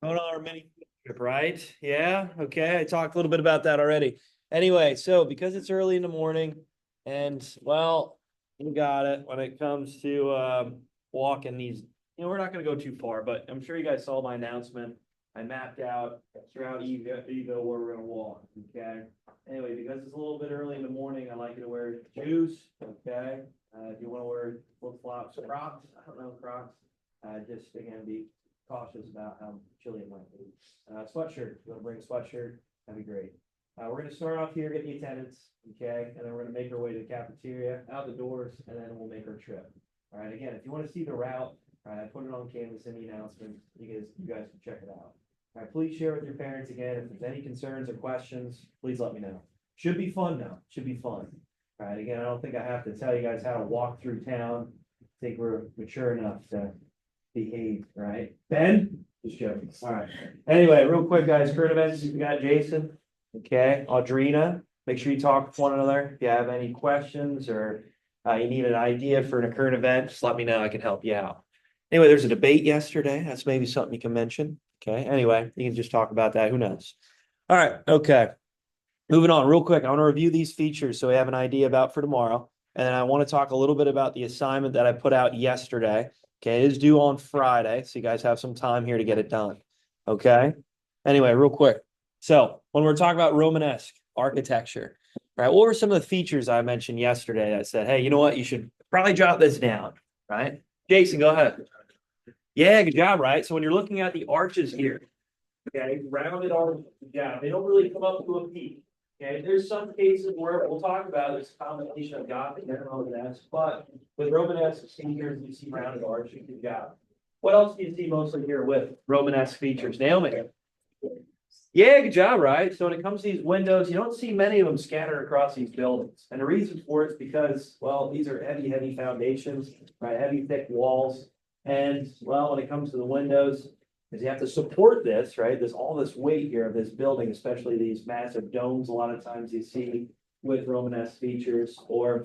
Going on our mini trip, right? Yeah. Okay. I talked a little bit about that already. Anyway, so because it's early in the morning, and well, you got it when it comes to walking these. We're not going to go too far, but I'm sure you guys saw my announcement. I mapped out throughout Evo where we're going to walk. Okay. Anyway, because it's a little bit early in the morning, I like you to wear shoes. Okay. If you want to wear flip flops, Crocs. I don't know Crocs. Just again be cautious about how chilly it might be. Sweatshirt, if you want to bring a sweatshirt, that'd be great. We're going to start off here, get the attendance, okay, and then we're going to make our way to the cafeteria, out the doors, and then we'll make our trip. All right, again, if you want to see the route, all right, I put it on canvas in the announcement. You guys can check it out. All right, please share with your parents again. If there's any concerns or questions, please let me know. Should be fun though. Should be fun. All right, again, I don't think I have to tell you guys how to walk through town. I think we're mature enough to behave, right? Ben? Just joking. All right. Anyway, real quick, guys, current events. We got Jason. Okay. Audrina. Make sure you talk with one another. If you have any questions or you need an idea for a current event, just let me know. I can help you out. Anyway, there's a debate yesterday. That's maybe something you can mention. Okay. Anyway, you can just talk about that. Who knows? All right. Okay. Moving on real quick. I want to review these features so we have an idea about for tomorrow. And then I want to talk a little bit about the assignment that I put out yesterday. Okay, it is due on Friday, so you guys have some time here to get it done. Okay. Anyway, real quick. So when we're talking about Romanesque architecture, right? What were some of the features I mentioned yesterday? I said, hey, you know what? You should probably jot this down, right? Jason, go ahead. Yeah, good job, right? So when you're looking at the arches here, okay, rounded arches, yeah, they don't really come up to a peak. Okay, there's some cases where we'll talk about there's a combination of Gothic and Romanesque, but with Romanesque features, you see rounded arches. Good job. What else do you see mostly here with Romanesque features? Naomi. Yeah, good job, right? So when it comes to these windows, you don't see many of them scattered across these buildings. And the reason for it is because, well, these are heavy, heavy foundations, right? Heavy, thick walls. And well, when it comes to the windows, is you have to support this, right? There's all this weight here of this building, especially these massive domes. A lot of times you see with Romanesque features or,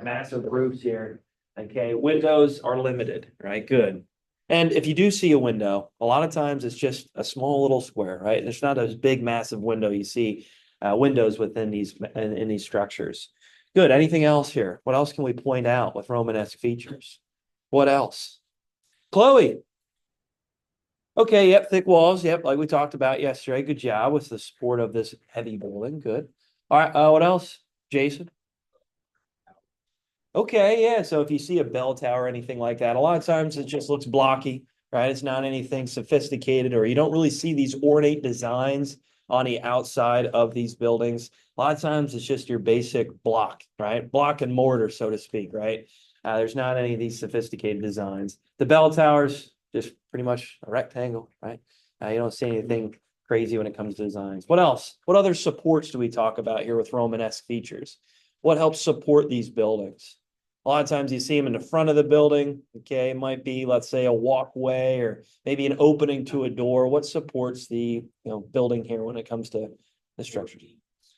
massive roofs here. Okay, windows are limited, right? Good. And if you do see a window, a lot of times it's just a small little square, right? There's not a big, massive window. You see windows within in these structures. Good. Anything else here? What else can we point out with Romanesque features? What else? Chloe. Okay, yep, thick walls, yep, like we talked about yesterday. Good job with the support of this heavy building. Good. All right, what else? Jason? Okay, yeah. So if you see a bell tower or anything like that, a lot of times it just looks blocky, right? It's not anything sophisticated, or you don't really see these ornate designs on the outside of these buildings. A lot of times it's just your basic block, right? Block and mortar, so to speak, right? There's not any of these sophisticated designs. The bell towers, just pretty much a rectangle, right? You don't see anything crazy when it comes to designs. What else? What other supports do we talk about here with Romanesque features? What helps support these buildings? A lot of times you see them in the front of the building. Okay, it might be, let's say, a walkway or maybe an opening to a door. What supports the building here when it comes to the structure?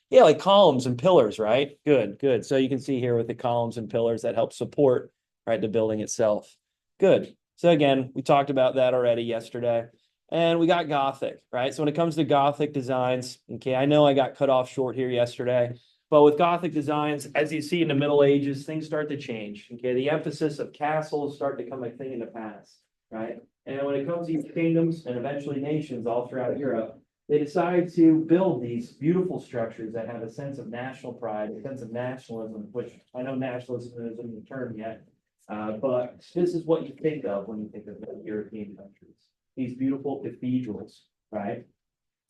Yeah, like columns and pillars, right? Good, good. So you can see here with the columns and pillars that help support, right, the building itself. Good. So again, we talked about that already yesterday. And we got Gothic, right? So when it comes to Gothic designs, okay, I know I got cut off short here yesterday. But with Gothic designs, as you see in the Middle Ages, things start to change. Okay, the emphasis of castles start to become a thing in the past, right? And when it comes to these kingdoms and eventually nations all throughout Europe, they decide to build these beautiful structures that have a sense of national pride, a sense of nationalism, which I know nationalism isn't the term yet, but this is what you think of when you think of European countries. These beautiful cathedrals, right?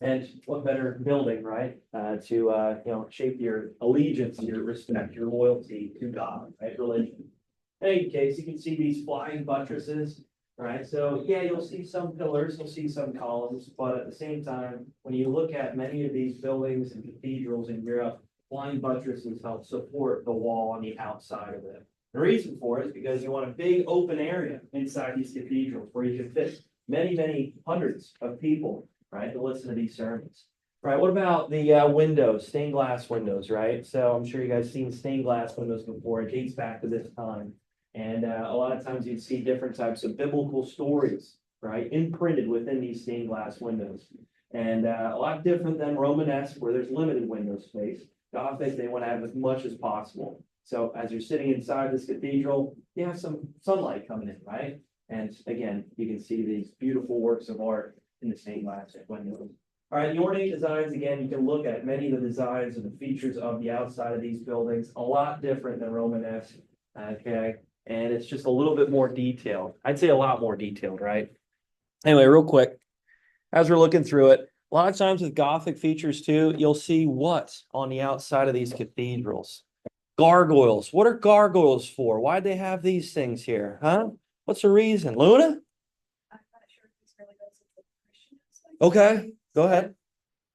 And what better building, right? To shape your allegiance, your respect, your loyalty to God, right? Religion. In any case, you can see these flying buttresses, right? So yeah, you'll see some pillars, you'll see some columns, but at the same time, when you look at many of these buildings and cathedrals in Europe, flying buttresses help support the wall on the outside of it. The reason for it is because you want a big open area inside these cathedrals where you can fit many, many hundreds of people, right, to listen to these sermons. Right, what about the windows, stained glass windows, right? So I'm sure you guys seen stained glass windows before. It dates back to this time. And a lot of times you'd see different types of biblical stories right? Imprinted within these stained glass windows. And a lot different than Romanesque, where there's limited window space. Gothic, they want to have as much as possible. So as you're sitting inside this cathedral, you have some sunlight coming in, right? And again, you can see these beautiful works of art in the stained glass windows. All right, the ornate designs, again, you can look at many of the designs and the features of the outside of these buildings, a lot different than Romanesque, okay? And it's just a little bit more detailed. I'd say a lot more detailed, right? Anyway, real quick, as we're looking through it, a lot of times with Gothic features too, you'll see what on the outside of these cathedrals? Gargoyles. What are gargoyles for? Why'd they have these things here? Huh? What's the reason? Luna? I'm not sure if this really goes into Christian. Okay, go ahead.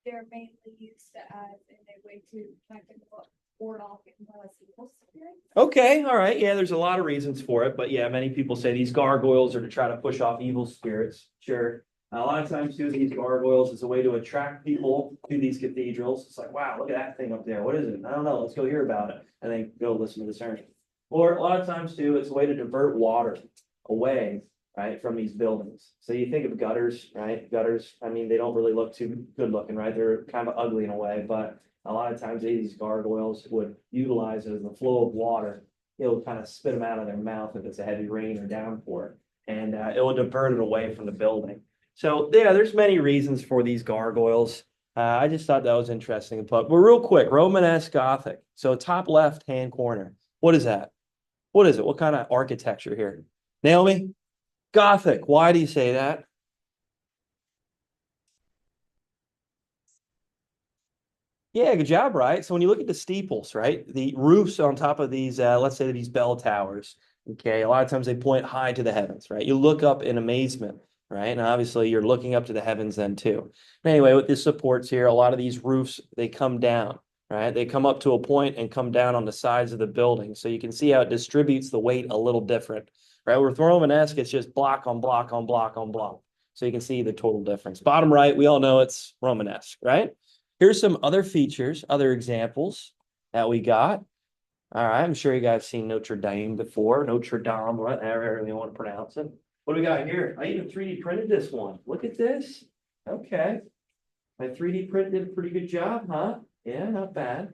They're mainly used as a way to kind of ward off evil spirits. Okay, all right. Yeah, there's a lot of reasons for it, but yeah, many people say these gargoyles are to try to push off evil spirits. Sure. A lot of times too, these gargoyles is a way to attract people to these cathedrals. It's like, wow, look at that thing up there. What is it? I don't know. Let's go hear about it. And then go listen to the sermon. Or a lot of times too, it's a way to divert water away, right, from these buildings. So you think of gutters, right? Gutters, I mean, they don't really look too good looking, right? They're kind of ugly in a way, but a lot of times these gargoyles would utilize it as the flow of water. It'll kind of spit them out of their mouth if it's a heavy rain or downpour, and it will divert it away from the building. So yeah, there's many reasons for these gargoyles. I just thought that was interesting. But real quick, Romanesque Gothic. So top left hand corner. What is that? What is it? What kind of architecture here? Naomi? Gothic. Why do you say that? Yeah, good job, right? So when you look at the steeples, right, the roofs on top of these, let's say these bell towers, okay, a lot of times they point high to the heavens, right? You look up in amazement, right? And obviously you're looking up to the heavens then too. Anyway, with the supports here, a lot of these roofs, they come down, right? They come up to a point and come down on the sides of the building. So you can see how it distributes the weight a little different, right? With Romanesque, it's just block on block on block on block. So you can see the total difference. Bottom right, we all know it's Romanesque, right? Here's some other features, other examples that we got. All right, I'm sure you guys have seen Notre Dame before. Notre Dame, whatever you want to pronounce it. What do we got here? I even 3D printed this one. Look at this. Okay. My 3D print did a pretty good job, huh? Yeah, not bad.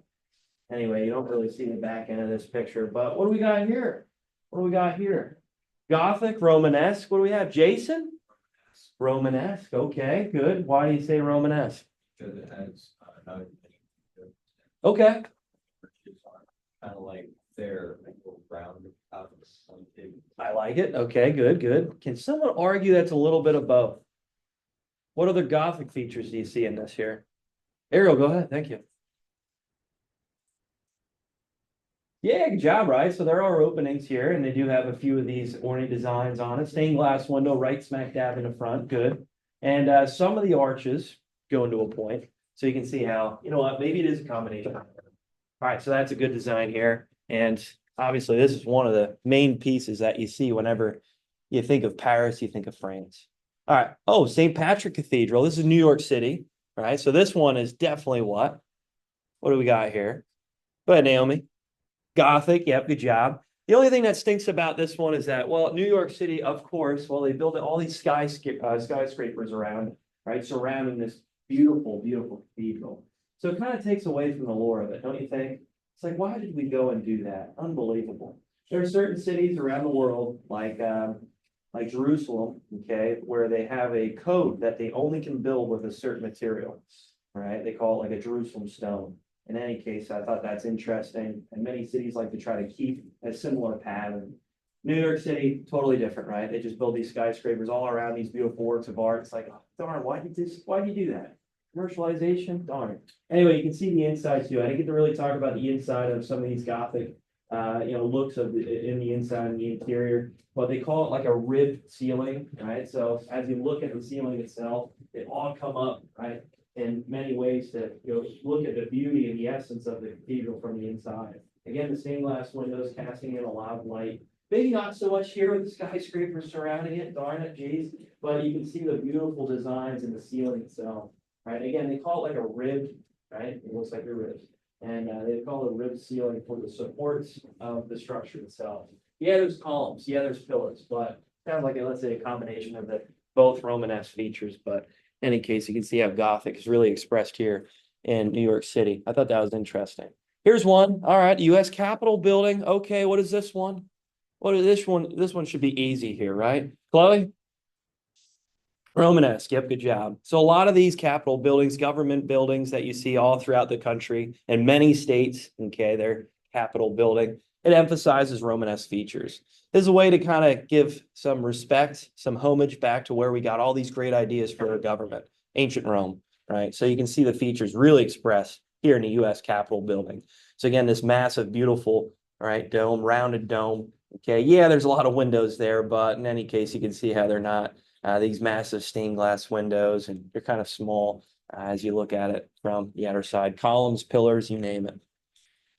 Anyway, you don't really see the back end of this picture, but what do we got here? What do we got here? Gothic, Romanesque. What do we have? Jason? Romanesque. Okay, good. Why do you say Romanesque? Because it has Okay. kind of like their round out some big. I like it. Okay, good, good. Can someone argue that's a little bit of both? What other Gothic features do you see in this here? Ariel, go ahead. Thank you. Yeah, good job, right? So there are openings here, and they do have a few of these ornate designs on it. Stained glass window right smack dab in the front. Good. And some of the arches go into a point. So you can see how, you know what, maybe it is a combination. All right, so that's a good design here. And obviously, this is one of the main pieces that you see whenever you think of Paris, you think of France. All right. Oh, St. Patrick Cathedral. This is New York City. All right. So this one is definitely what? What do we got here? Go ahead, Naomi. Gothic. Yep. Good job. The only thing that stinks about this one is that, well, New York City, of course, well, they built all these skyscrapers around, right, surrounding this beautiful, beautiful cathedral. So it kind of takes away from the lore of it, don't you think? It's like, why did we go and do that? Unbelievable. There are certain cities around the world, like Jerusalem, okay, where they have a code that they only can build with a certain material, right? They call it like a Jerusalem stone. In any case, I thought that's interesting. And many cities like to try to keep a similar pattern. New York City, totally different, right? They just build these skyscrapers all around these beautiful works of art. It's like, oh, darn, why did you do that? Commercialization, darn. Anyway, you can see the inside too. I didn't get to really talk about the inside of some of these Gothic, looks of in the inside and the interior, but they call it like a ribbed ceiling, right? So as you look at the ceiling itself, it all come up, right? In many ways to look at the beauty and the essence of the cathedral from the inside. Again, the stained glass windows casting in a lot of light. Maybe not so much here with the skyscrapers surrounding it, darn it, geez. But you can see the beautiful designs in the ceiling itself, right? Again, they call it like a ribbed, right? It looks like a rib. And they call it a ribbed ceiling for the supports of the structure itself. Yeah, there's columns. Yeah, there's pillars, but kind of like let's say a combination of the both Romanesque features, but in any case, you can see how Gothic is really expressed here in New York City. I thought that was interesting. Here's one. All right, US Capitol building. Okay, what is this one? What is this one? This one should be easy here, right? Chloe? Romanesque. Yep, good job. So a lot of these Capitol buildings, government buildings that you see all throughout the country and many states, okay, they're Capitol building. It emphasizes Romanesque features. This is a way to kind of give some respect, some homage back to where we got all these great ideas for our government, ancient Rome, right? So you can see the features really expressed here in the US Capitol building. So again, this massive, beautiful, right, dome, rounded dome. Okay, yeah, there's a lot of windows there, but in any case, you can see how they're not these massive stained glass windows, and they're kind of small as you look at it from the outer side. Columns, pillars, you name it.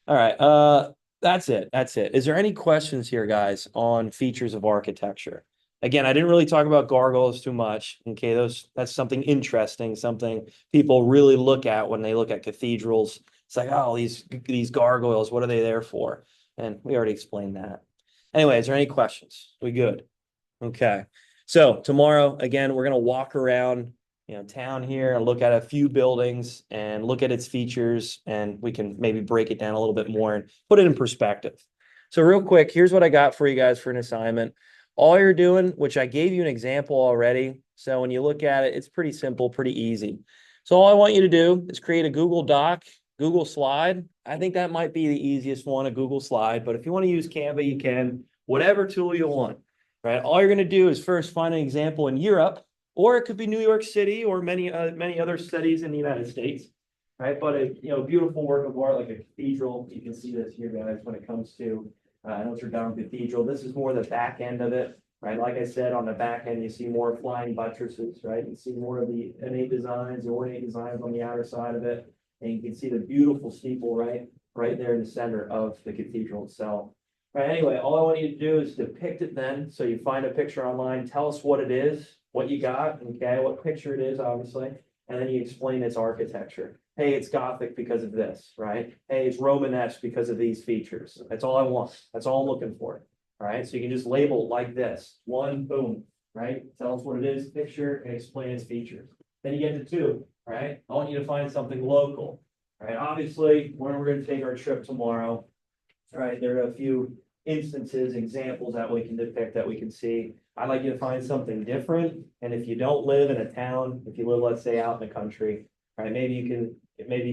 All right, that's it. That's it. Is there any questions here, guys, on features of architecture? Again, I didn't really talk about gargoyles too much. Okay, that's something interesting, something people really look at when they look at cathedrals. It's like, oh, these gargoyles, what are they there for? And we already explained that. Anyway, is there any questions? We good? Okay. So tomorrow, again, we're gonna walk around, town here and look at a few buildings and look at its features, and we can maybe break it down a little bit more and put it in perspective. So real quick, here's what I got for you guys for an assignment. All you're doing, which I gave you an example already. So when you look at it, it's pretty simple, pretty easy. So all I want you to do is create a Google Doc, Google Slide. I think that might be the easiest one, a Google Slide, but if you want to use Canva, you can, whatever tool you want. Right. All you're going to do is first find an example in Europe, or it could be New York City or many other cities in the United States. Right. But a beautiful work of art like a cathedral. You can see this here, guys, when it comes to Notre Dame Cathedral. This is more the back end of it. Right. Like I said, on the back end, you see more flying buttresses. Right. You see more of the ornate designs on the outer side of it. And you can see the beautiful steeple right there in the center of the cathedral itself. Right, anyway, all I want you to do is depict it then. So you find a picture online, tell us what it is, what you got, okay, what picture it is, obviously, and then you explain its architecture. Hey, it's Gothic because of this, right? Hey, it's Romanesque because of these features. That's all I want. That's all I'm looking for. All right, so you can just label it like this. One, boom, right? Tell us what it is, picture, and explain its features. Then you get to two, right? I want you to find something local, right? Obviously, when we're going to take our trip tomorrow, right, there are a few instances, examples that we can depict that we can see. I'd like you to find something different. And if you don't live in a town, if you live, let's say, out in the country, right, maybe you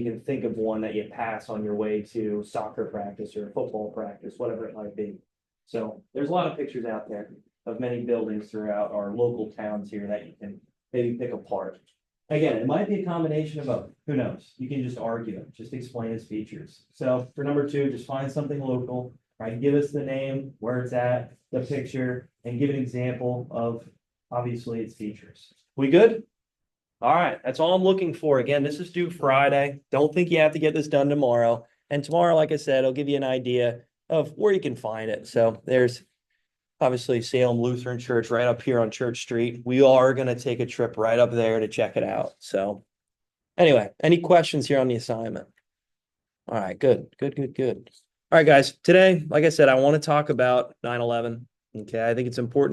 can think of one that you pass on your way to soccer practice or football practice, whatever it might be. So there's a lot of pictures out there of many buildings throughout our local towns here that you can maybe pick apart. Again, it might be a combination of both. Who knows? You can just argue it, just explain its features. So for number two, just find something local, right? Give us the name, where it's at, the picture, and give an example of obviously its features. We good? All right, that's all I'm looking for. Again, this is due Friday. Don't think you have to get this done tomorrow. And tomorrow, like I said, I'll give you an idea of where you can find it. So there's obviously Salem Lutheran Church right up here on Church Street. We are going to take a trip right up there to check it out. So anyway, any questions here on the assignment? All right, good. All right, guys, today, like I said, I want to talk about 9/11. Okay, I think it's important